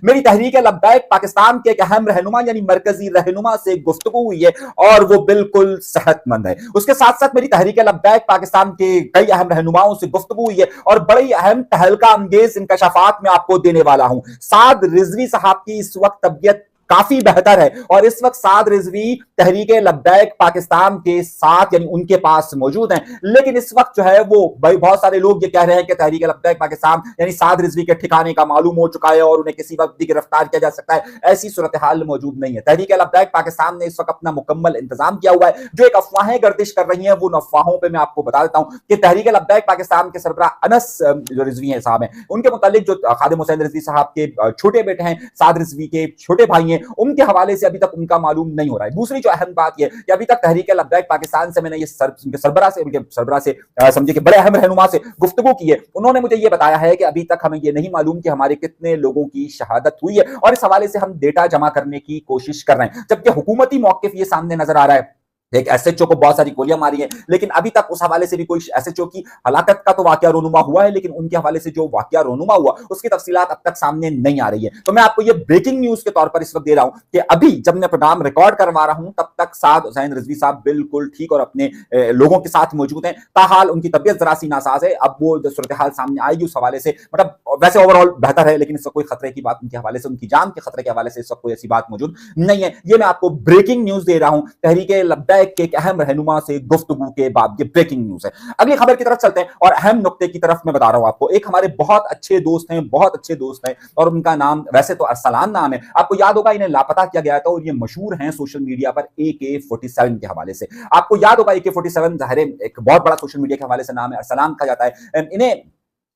मेरी तहरीक लब्बैक पाकिस्तान के एक अहम रहनुमा यानी मरकजी रहनुमा से गुफ्तगू हुई है और वो बिल्कुल सेहतमंद है। उसके साथ साथ मेरी तहरीक लब्बैक पाकिस्तान के कई अहम रहनुमाओं से गुफ्तगू हुई है और बड़ी अहम तहलका अंगेज इंकशाफात में आपको देने वाला हूं। साद रिजवी साहब की इस वक्त तबीयत काफी बेहतर है और इस वक्त साद रिजवी तहरीक लब्बैक पाकिस्तान के साथ यानी उनके पास मौजूद हैं। लेकिन इस वक्त जो है वो बहुत सारे लोग ये कह रहे हैं कि तहरीक लब्बैक पाकिस्तान यानी साद रिजवी के ठिकाने का मालूम हो चुका है और उन्हें किसी वक्त भी गिरफ्तार किया जा सकता है। ऐसी सूरत हाल मौजूद नहीं है। तहरीक लब्बैक पाकिस्तान ने इस वक्त अपना मुकम्मल इंतजाम किया हुआ है। जो एक अफवाहें गर्दिश कर रही हैं वो अफवाहों पर मैं आपको बता देता हूं कि तहरीक लब्बैक पाकिस्तान के सरबराह अनस जो रिजवी है साहब हैं, उनके मुतालिक जो खादिम हुसैन रिजवी साहब के छोटे बेटे हैं, साद रिजवी के छोटे भाई हैं, उनके हवाले से अभी तक उनका मालूम नहीं हो रहा है। दूसरी जो अहम बात यह कि अभी तक तहरीक लब्बैक पाकिस्तान से मैंने ये सरबराह से समझे कि बड़े अहम रहनुमा से गुफ्तगू की है। उन्होंने मुझे ये बताया है कि अभी तक हमें ये नहीं मालूम कि हमारे कितने लोगों की शहादत हुई है और इस हवाले से हम डेटा जमा करने की कोशिश कर रहे हैं। जबकि हुकूमती मौक़िफ़ ये सामने नजर आ रहा है, एक एसएचओ को बहुत सारी गोलियां मारी है, लेकिन अभी तक उस हवाले से भी कोई एसएचओ की हलाकत का तो वाकया रोनुमा हुआ है, लेकिन उनके हवाले से जो वाकया रोनुमा हुआ उसकी तफसीलात अब तक सामने नहीं आ रही है। तो मैं आपको ये ब्रेकिंग न्यूज के तौर पर इस वक्त दे रहा हूं कि अभी जब मैं प्रोग्राम रिकॉर्ड करवा रहा हूं तब तक साद हुसैन रिजवी साहब बिल्कुल ठीक और अपने लोगों के साथ मौजूद हैं। ताहाल उनकी तबीयत जरा सी नासाज है। अब वो जो सूरत हाल सामने आएगी उस हवाले से मतलब वैसे ओवरऑल बेहतर है, लेकिन इस वक्त कोई खतरे की बात उनके हवाले से, उनकी जान के खतरे के हवाले से इस वक्त कोई ऐसी बात मौजूद नहीं है। ये मैं आपको ब्रेकिंग न्यूज दे रहा हूं तहरीक लब्बैक के एक अहम रहनुमा से गुफ्तगू के बाद। ये ब्रेकिंग न्यूज है। अगली खबर की तरफ चलते हैं और अहम नुक्ते की तरफ मैं बता रहा हूं आपको। एक हमारे बहुत अच्छे दोस्त हैं और उनका नाम वैसे तो अरसलान नाम है। आपको याद होगा इन्हें लापता किया गया था और ये मशहूर हैं सोशल मीडिया पर AK-47 के हवाले से। आपको याद होगा AK-47 जाहिर है एक बहुत बड़ा सोशल मीडिया के हवाले से नाम है, अरसलान कहा जाता है। इन्हें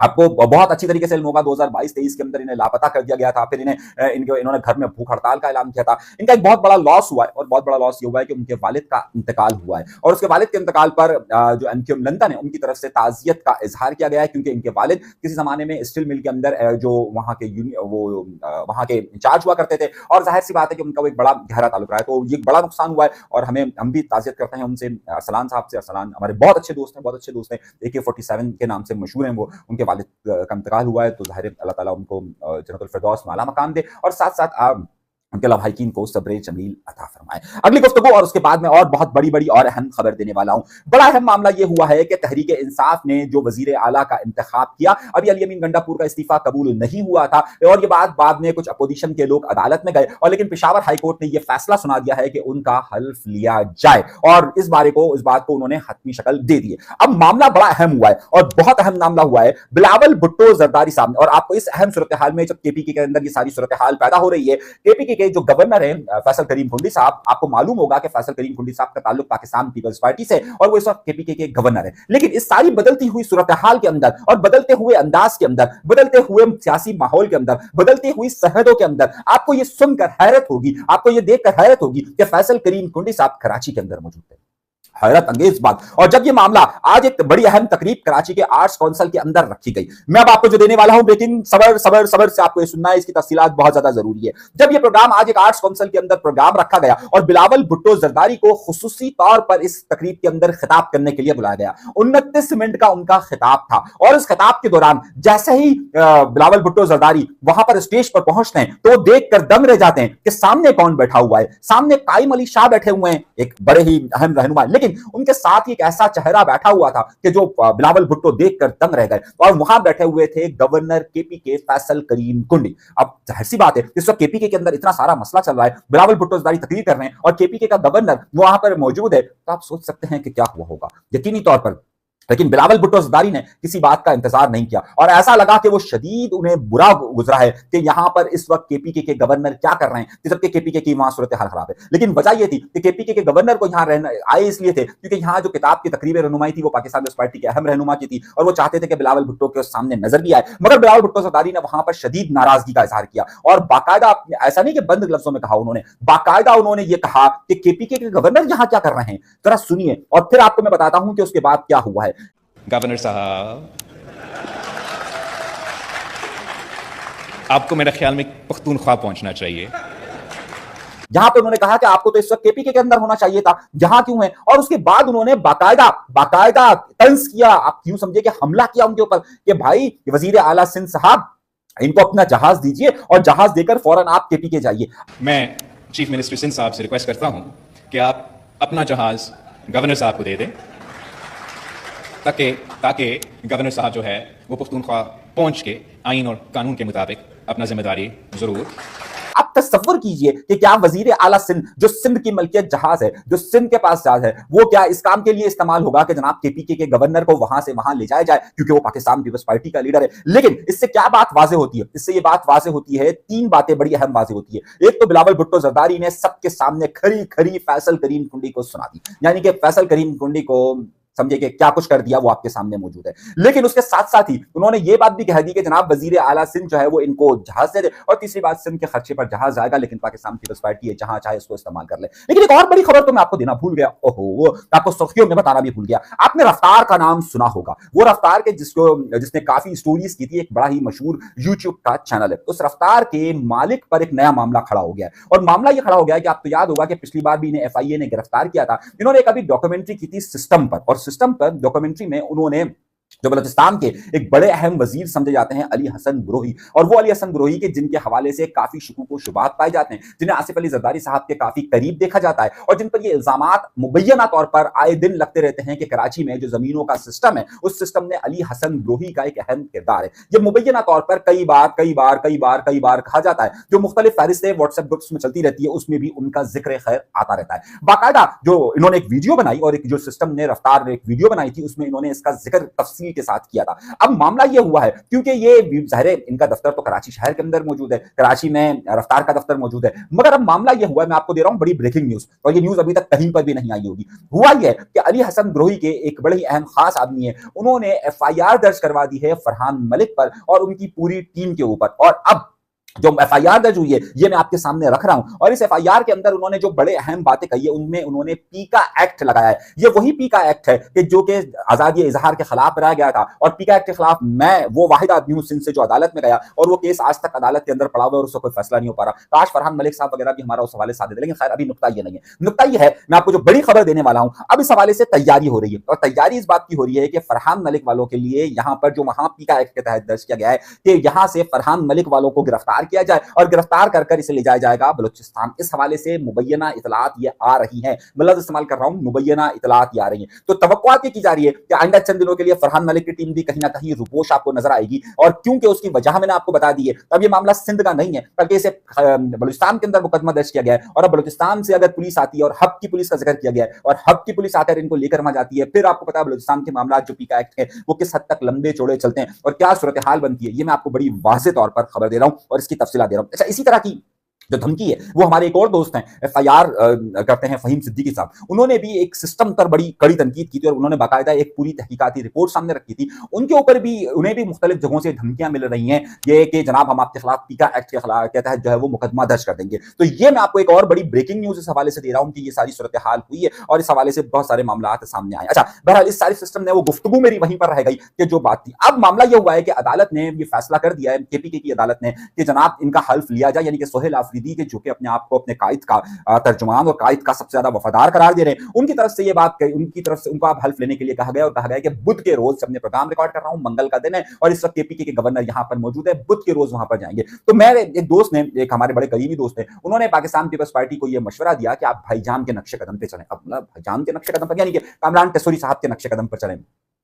आपको बहुत अच्छी तरीके से इल्म होगा 2022-23 के अंदर इन्हें लापता कर दिया गया था। फिर इन्होंने घर में भूख हड़ताल का ऐलान किया था। इनका एक बहुत बड़ा लॉस हुआ है और बहुत बड़ा लॉस ये हुआ है कि उनके वालिद का इंतकाल हुआ है और उसके वालिद के इंतकाल पर जो MQM लंदन है उनकी तरफ से ताज़ियत का इजहार किया गया है, क्योंकि इनके वालिद किसी जमाने में स्टील मिल के अंदर जो वहां के इंचार्ज हुआ करते थे और जाहिर सी बात है कि उनका वो एक बड़ा गहरा ताल्लुक रहा है। तो ये बड़ा नुकसान हुआ है और हम भी ताज़ियत करते हैं उनसे, अरसलान साहब से। अरसलान हमारे बहुत अच्छे दोस्त हैं, AK-47 के नाम से मशहूर हैं वो। उनके वालिद का इंतकाल हुआ है तो जाहिर अल्लाह ताला उनको जन्नतुल फिरदौस में आला मकाम दे और साथ साथ उनके लवाहिकीन को सब्र जमील अता फरमाए। अगली गुफ्तगू और उसके बाद में और बहुत बड़ी और अहम खबर देने वाला हूं। बड़ा अहम मामला यह हुआ है कि तहरीक इंसाफ ने जो वजीर आला का इंतखाब किया, अभी अली अमीन गंडापुर का इस्तीफा कबूल नहीं हुआ था और ये बात बाद में कुछ अपोजिशन के लोग अदालत में गए और लेकिन पेशावर हाईकोर्ट ने यह फैसला सुना दिया है कि उनका हल्फ लिया जाए और इस बात को उन्होंने हतमी शक्ल दे दी है। अब मामला बड़ा अहम हुआ है और बहुत अहम मामला हुआ है बिलावल भुट्टो जरदारी साहब ने। और आपको इस अहम सूरत हाल में जब KPK के अंदर ये सारी सूरत हाल पैदा हो रही है, KPK के जो गवर्नर हैं फैसल करीम खुंडी साहब, आपको मालूम होगा कि फैसल करीम खुंडी साहब का ताल्लुक पाकिस्तान पीपल्स पार्टी से और वो इस वक्त KPK के गवर्नर हैं। लेकिन इस सारी बदलती हुई सूरत हाल के अंदर और बदलते हुए अंदाज के अंदर, बदलते हुए सियासी माहौल के अंदर, बदलती हुई सरहदों के अंदर आपको ये सुनकर हैरत होगी, आपको ये देखकर हैरत होगी कि फैसल करीम खुंडी साहब कराची के अंदर मौजूद है। हैरत अंगेज बात। और जब ये मामला आज एक बड़ी अहम तकरीब कराची के आर्ट्स काउंसिल के अंदर रखी गई, मैं अब आपको जो देने वाला हूं, लेकिन सबर से आपको ये सुनना है, इसकी तफसीलात बहुत ज्यादा जरूरी है। जब ये प्रोग्राम आज एक आर्ट्स काउंसिल के अंदर प्रोग्राम रखा गया और बिलावल भुट्टो जरदारी को खुसूसी तौर पर इस तकरीब के अंदर खिताब करने के लिए बुलाया गया। 29 मिनट का उनका खिताब था और इस खिताब के दौरान जैसे ही बिलावल भुट्टो जरदारी वहां पर स्टेज पर पहुंचते हैं तो देखकर दंग रह जाते हैं कि सामने कौन बैठा हुआ है। सामने कायम अली शाह बैठे हुए हैं, एक बड़े ही अहम रहनुमा, लेकिन उनके साथ ही एक ऐसा चेहरा बैठा हुआ था कि जो बिलावल भुट्टो देखकर दंग रह गए और वहां बैठे हुए थे गवर्नर KPK फैसल करीम खुंडी। अब जाहिर सी बात है इस वक्त KPK के अंदर इतना सारा मसला चल रहा है, बिलावल भुट्टो जरदारी तकरीर कर रहे हैं और KPK का गवर्नर वहां पर मौजूद है, तो आप सोच सकते हैं कि क्या हुआ होगा यकीनी तौर पर। लेकिन बिलावल भुट्टो जरदारी ने किसी बात का इंतजार नहीं किया और ऐसा लगा कि वो शदीद उन्हें बुरा गुजरा है कि यहां पर इस वक्त KPK के गवर्नर क्या कर रहे हैं, जबकि KPK की वहां सूरत हाल खराब है। लेकिन वजह यह थी कि KPK के गवर्नर को यहां रहना आए इसलिए थे क्योंकि यहां जो किताब की तकरीब रहनुमाई थी वो पाकिस्तान पीपल्स पार्टी के अहम रहनुमा की थी और वो चाहते थे कि बिलावल भुट्टो के सामने नजर भी आए। मगर बिलावल भुट्टो जरदारी ने वहां पर शदीद नाराजगी का इजहार किया और बाकायदा, ऐसा नहीं कि बंद लफ्जों में कहा, उन्होंने बाकायदा उन्होंने ये कहा कि KPK के गवर्नर यहां क्या कर रहे हैं, जरा सुनिए और फिर आपको मैं बताता हूं कि उसके बाद क्या हुआ है। गवर्नर साहब, आपको मेरे ख्याल में पख्तूनख्वा पहुंचना चाहिए। यहां पे उन्होंने कहा कि आपको तो इस वक्त KPK के अंदर होना चाहिए था, यहां क्यों है? और उसके बाद उन्होंने बाकायदा तंज किया, आप क्यों समझे कि हमला किया उनके ऊपर कि भाई वजीर आला सिंध साहब इनको अपना जहाज दीजिए और जहाज देकर फौरन आप केपीके जाइए। मैं चीफ मिनिस्टर सिंध साहब से रिक्वेस्ट करता हूं कि आप अपना जहाज गवर्नर साहब को दे दें, ताकि ताकि गवर्नर साहब जो है वो पुख्तूनख्वा पहुंच के आइन और कानून के मुताबिक अपना जिम्मेदारी जरूर। आप तस्वर कीजिए कि क्या वजीर आला सिंध, जो सिंध की मलकियत जहाज है, जो सिंध के पास जहाज है, वो क्या इस काम के लिए इस्तेमाल होगा कि जनाब केपीके के गवर्नर को वहां से वहां ले जाया जाए, क्योंकि वो पाकिस्तान पीपल्स पार्टी का लीडर है। लेकिन इससे क्या बात वाजे होती है? इससे ये बात वाजे होती है, तीन बातें बड़ी अहम वाजे होती है। एक तो बिलावल भुट्टो जरदारी ने सबके सामने खरी खरी फैसल करीम कुंडी को सुना दी, यानी कि फैसल करीम कुंडी को समझे कि क्या कुछ कर दिया वो आपके सामने मौजूद है। लेकिन उसके साथ साथ ही उन्होंने ये बात भी कह दी कि जनाब वजीर आला सिंध जो है वो इनको जहाज दे दे, और तीसरी बात, सिंध के खर्चे पर जहाज आएगा, लेकिन पाकिस्तान पीपल्स पार्टी है जहां चाहे इसको इस्तेमाल कर ले। लेकिन एक और बड़ी खबर तो मैं आपको देना भूल गया, ओहो, आपको सुर्खियों में बताना भी भूल गया। आपने रफ्तार का नाम सुना होगा, वो रफ्तार के जिसने काफी स्टोरीज की थी, एक बड़ा ही मशहूर यूट्यूब का चैनल है। उस रफ्तार के मालिक पर एक नया मामला खड़ा हो गया है, और मामला ये खड़ा हो गया है कि आपको याद होगा कि पिछली बार भी इन्हें FIA ने गिरफ्तार किया था। इन्होंने एक अभी डॉक्यूमेंट्री की थी सिस्टम पर, और सिस्टम पर डॉक्यूमेंट्री में उन्होंने जो बलूचिस्तान के एक बड़े अहम वजीर समझे जाते हैं अली हसन ग्रोही, और वो अली हसन ग्रोही के जिनके हवाले से काफी शुकूक व शुबात पाए जाते हैं, जिन्हें आसिफ अली जरदारी साहब के काफी करीब देखा जाता है, और जिन पर ये इल्जामात मुबैना तौर पर आए दिन लगते रहते हैं कि कराची में जो जमीनों का सिस्टम है, उस सिस्टम में अली हसन ग्रोही का एक अहम किरदार है। ये मुबैना तौर पर कई बार कहा जाता है। जो मुख्तलिफ फहरिस्तें व्हाट्सएप ग्रुप्स में चलती रहती है, उसमें भी उनका जिक्र खैर आता रहता है। बाकायदा जो इन्होंने एक वीडियो बनाई, और एक जो सिस्टम ने रफ्तार ने एक वीडियो बनाई थी, उसमें इन्होंने इसका जिक्र तफसील के साथ किया था। अब मामला यह हुआ है, क्योंकि ये ज़ाहिर है इनका दफ्तर तो कराची शहर के अंदर मौजूद है, कराची में रफ्तार का दफ्तर मौजूद है, मगर अब मामला यह हुआ है, मैं आपको दे रहा हूं बड़ी ब्रेकिंग न्यूज, और ये न्यूज अभी तक कहीं पर भी नहीं आई होगी। हुआ यह कि अली हसन ग्रोही के एक बड़े ही अहम खास आदमी है, उन्होंने FIR दर्ज करवा दी है फरहान मलिक पर और उनकी पूरी टीम के ऊपर। और अब जो FIR दर्ज हुई है ये मैं आपके सामने रख रहा हूं, और इस FIR के अंदर उन्होंने जो बड़े अहम बातें कही है, उनमें उन्होंने पीका एक्ट लगाया है। ये वही पीका एक्ट है कि जो कि आजादी इजहार के खिलाफ बनाया गया था, और पीका एक्ट के खिलाफ मैं वो वाहिद आदमी हूं सिंध से जो अदालत में गया, और वो केस आज तक अदालत के अंदर पड़ा हुआ है और उसका कोई फैसला नहीं हो पा रहा। काश फरहान मलिक साहब वगैरह भी हमारा उस हवाले साथ देते, लेकिन खैर अभी नुकता ये नहीं है। नुकता ये है, मैं आपको जो बड़ी खबर देने वाला हूं, अब इस हवाले से तैयारी हो रही है, और तैयारी इस बात की हो रही है कि फरहान मलिक वालों के लिए यहां पर जो वहां पीका एक्ट के तहत दर्ज किया गया है कि यहां से फरहान मलिक वालों को गिरफ्तार किया जाए, और गिरफ्तार कर इसे ले जाया जाएगा बलूचिस्तान। इस हवाले से मुबैना इतलात ये आ रही हैं, मैं लफ्ज़ इस्तेमाल कर रहा हूं, मुबैना इतलात ये आ रही हैं। तो तवक्कुआत ये की जा रही है कि आइंदा चंद दिनों के लिए फरहान मलिक की टीम भी कहीं ना कहीं रुपोश आपको नजर आएगी, और क्योंकि उसकी वजह मैंने आपको बता दी है। अब ये मामला सिंध का नहीं है, बल्कि इसे बलूचिस्तान के अंदर मुकदमा दर्ज किया गया है, और अब बलूचिस्तान से अगर पुलिस आती है, और हब की पुलिस का जिक्र किया गया है, और हब की पुलिस आकर इनको लेकर वहां जाती है, फिर आपको पता है बलूचिस्तान के मामला जो पीका एक्ट है वो किस हद तक लंबे चौड़े चलते हैं और क्या सूरत हाल बनती है, ये मैं आपको बड़ी वाज़ेह तौर पर खबर दे रहा हूं और इसकी तफसीलात दे रहा हूं। अच्छा, इसी तरह की जो धमकी है वो हमारे एक और दोस्त हैं FIR करते हैं फहीम सिद्दीकी साहब, उन्होंने भी एक सिस्टम पर बड़ी कड़ी तनकीद की थी, और उन्होंने बाकायदा एक पूरी तहकीकाती रिपोर्ट सामने रखी थी। उनके ऊपर भी उन्हें भी मुख्तलिफ जगहों से धमकियां मिल रही हैं, ये कि जनाब हम आपके खिलाफ पीका एक्ट के खिलाफ के तहत जो है वो मुकदमा दर्ज कर देंगे। तो ये मैं आपको एक और बड़ी ब्रेकिंग न्यूज इस हवाले से दे रहा हूं कि ये सारी सूरत हाल हुई है, और इस हवाले से बहुत सारे मामला सामने आए। अच्छा, बहरहाल इस सारी सिस्टम ने वो गुफ्तगू मेरी वहीं पर रह गई कि जो बात थी। अब मामला ये हुआ है कि अदालत ने ये फैसला कर दिया है, KPK की अदालत ने, कि जनाब इनका हल्फ लिया जाए, यानी कि सोहेल आफरीदी के जो कि अपने आपको अपने कायद का तर्जुमान और कायद का सबसे ज्यादा वफादार करार दे रहे हैं, उनकी तरफ से ये बात उनकी तरफ से उनको आप हल्फ लेने के लिए कहा गया, और कहा गया कि बुध के रोज अपने प्रोग्राम रिकॉर्ड कर रहा हूं, मंगल का दिन है और इस वक्त KPK के गवर्नर यहां पर मौजूद है, बुध के रोज वहां पर जाएंगे। तो मेरे एक दोस्त ने, एक हमारे बड़े करीबी दोस्त है, उन्होंने पाकिस्तान पीपल्स पार्टी को यह मशवरा दिया कि आप भाईजान के नक्शे कदम पे चलें। अब मतलब भाईजान के नक्शे कदम पर यानी कि कामरान टेसोरी साहब के नक्शे कदम पर चलें।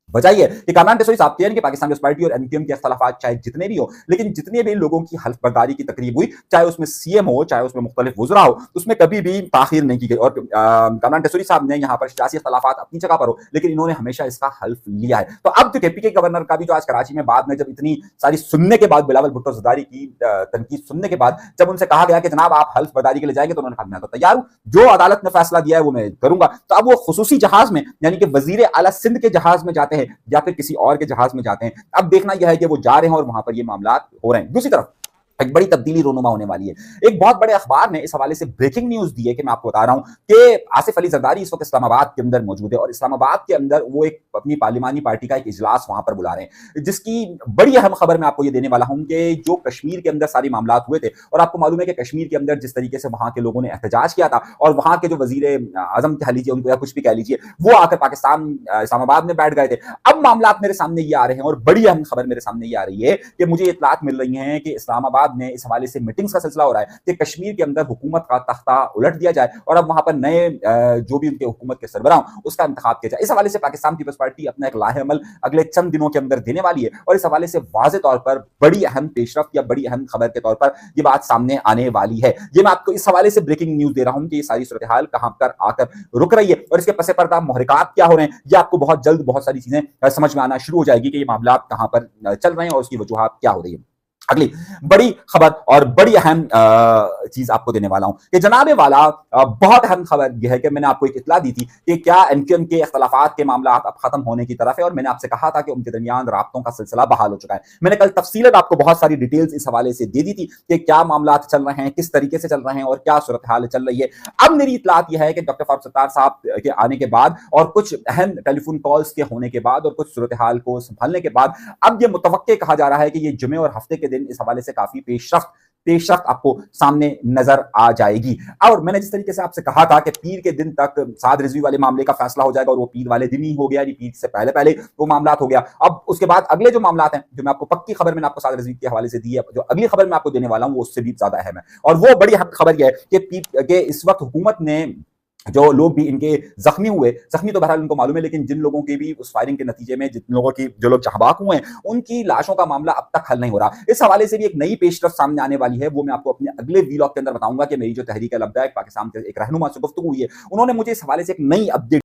वजह यह है कि कामरान टेसोरी साहब के पाकिस्तान पीपल्स पार्टी और MQM के इख्तलाफात चाहे जितने भी हो, लेकिन जितने भी लोगों की हल्फ बर्दारी की तकरीब हुई, चाहे उसमें CM हो, चाहे उसमें मुख्तलिफ वज़रा हो, उसमें कभी भी ताखीर नहीं की गई। और कामरान टेसोरी साहब ने यहाँ पर सियासी इख्तलाफात अपनी जगह पर हो, लेकिन इन्होंने हमेशा इसका हल्फ लिया है। तो अब जो KPK गवर्नर का भी जो आज कराची में बाद में जब इतनी सारी सुनने के बाद, बिलावल भुट्टो जरदारी की तनकीद सुनने के बाद, जब उनसे कहा गया कि जनाब आप हल्फ बर्दारी के लिए जाएंगे, तो उन्होंने कहा मैं तो तैयार हूं, जो अदालत ने फैसला दिया है वो मैं करूंगा। तो अब वो खुसूसी जहाज में, यानी कि वजीर आला सिंध के जहाज में जाते हैं या फिर किसी और के जहाज में जाते हैं। अब देखना यह है कि वो जा रहे हैं और वहां पर ये मामला हो रहे हैं। दूसरी तरफ एक बड़ी तब्दीली रोनुमा होने वाली है। एक बहुत बड़े अखबार ने इस हवाले से ब्रेकिंग न्यूज़ दी है कि मैं आपको बता रहा हूँ कि आसिफ अली ज़रदारी इस वक़्त इस्लामाबाद के अंदर मौजूद है और इस्लामाबाद के अंदर वो एक अपनी पार्लिमानी पार्टी का एक इजलास वहाँ पर बुला रहे हैं। जिसकी बड़ी अहम खबर मैं आपको ये देने वाला हूँ कि जो कश्मीर के अंदर सारे मामलात हुए थे और आपको मालूम है कि कश्मीर के अंदर जिस तरीके से वहाँ के लोगों ने एहतजाज किया था और वहाँ के जो वज़ीर-ए-आज़म कह लीजिए उनको या कुछ भी कह लीजिए, वो आकर पाकिस्तान इस्लामाबाद में बैठ गए थे। अब मामलात मेरे सामने ये आ रहे हैं और बड़ी अहम खबर मेरे सामने ये आ रही है कि मुझे इत्तलात मिल रही हैं कि इस्लामाबाद में इस हवाले से मीटिंग्स का सिलसिला हो रहा है कि कश्मीर के अंदर हुकूमत का तख्ता उलट दिया जाए और अब वहां पर नए जो भी उनके हुकूमत के सरबराह उसका इंतखाब किया जाए। इस हवाले से पाकिस्तान पीपल्स पार्टी अपना एक लाहेअमल अगले चंद दिनों के अंदर देने वाली है और इस हवाले से वाज़ेह तौर पर बड़ी अहम पेशरफ्त या बड़ी अहम खबर के तौर पर यह बात सामने आने वाली है। ये मैं आपको इस हवाले से ब्रेकिंग न्यूज दे रहा हूं कि ये सारी सूरत हाल कहां पर आकर रुक रही है और इसके पसे पर्दा मुहरिकात क्या हो रहे हैं, ये आपको बहुत जल्द बहुत सारी चीजें समझ में आना शुरू हो जाएगी कि ये मामला कहां पर चल रहे हैं और उसकी वजूहात क्या हो रही है। अगली बड़ी खबर और बड़ी अहम चीज आपको देने वाला हूं कि जनाबे वाला बहुत अहम खबर यह है कि मैंने आपको एक इत्तला दी थी कि क्या एमक्यूएम के इख्तलाफात के मामला अब खत्म होने की तरफ है और मैंने आपसे कहा था कि उनके दरमियान राब्तों का सिलसिला बहाल हो चुका है। मैंने कल तफसीलन आपको बहुत सारी डिटेल्स इस हवाले से दे दी थी कि क्या मामला चल रहे हैं, किस तरीके से चल रहे हैं और क्या सूरत हाल चल रही है। अब मेरी इत्तलात यह है कि डॉक्टर फारूक सत्तार साहब के आने के बाद और कुछ अहम टेलीफोन कॉल्स के होने के बाद और कुछ सूरत हाल को संभालने के बाद अब यह मुतवक्के कहा जा रहा है कि ये जुमे और हफ्ते के दिन इस हवाले से काफी पेशरफ्त आपको सामने नजर आ जाएगी। और मैंने जिस तरीके से आपसे कहा था कि पीर के दिन तक साद रिजवी वाले मामले का फैसला हो जाएगा और वो पीर वाले दिन ही हो गया, पीर से पहले पहले वो मामला हो गया। अब उसके बाद अगले जो मामला हैं, जो मैं आपको पक्की खबर मैंने आपको साद रिजवी के हवाले से दी है, जो अगली खबर मैं आपको देने वाला हूं वो उससे भी ज्यादा अहम है और वो बड़ी खबर यह है कि इस वक्त हुकूमत ने जो लोग भी इनके जख्मी तो बहरहाल उनको मालूम है, लेकिन जिन लोगों के भी उस फायरिंग के नतीजे में जो लोग जहाबाक हुए हैं उनकी लाशों का मामला अब तक हल नहीं हो रहा। इस हवाले से भी एक नई पेशरफ्त सामने आने वाली है, वो मैं आपको अपने अगले वीलॉग के अंदर बताऊंगा कि मेरी जो तहरीक लब्बैक पाकिस्तान के एक रहनुमा से गुफ्तगू हुई है, उन्होंने मुझे इस हवाले से एक नई अपडेट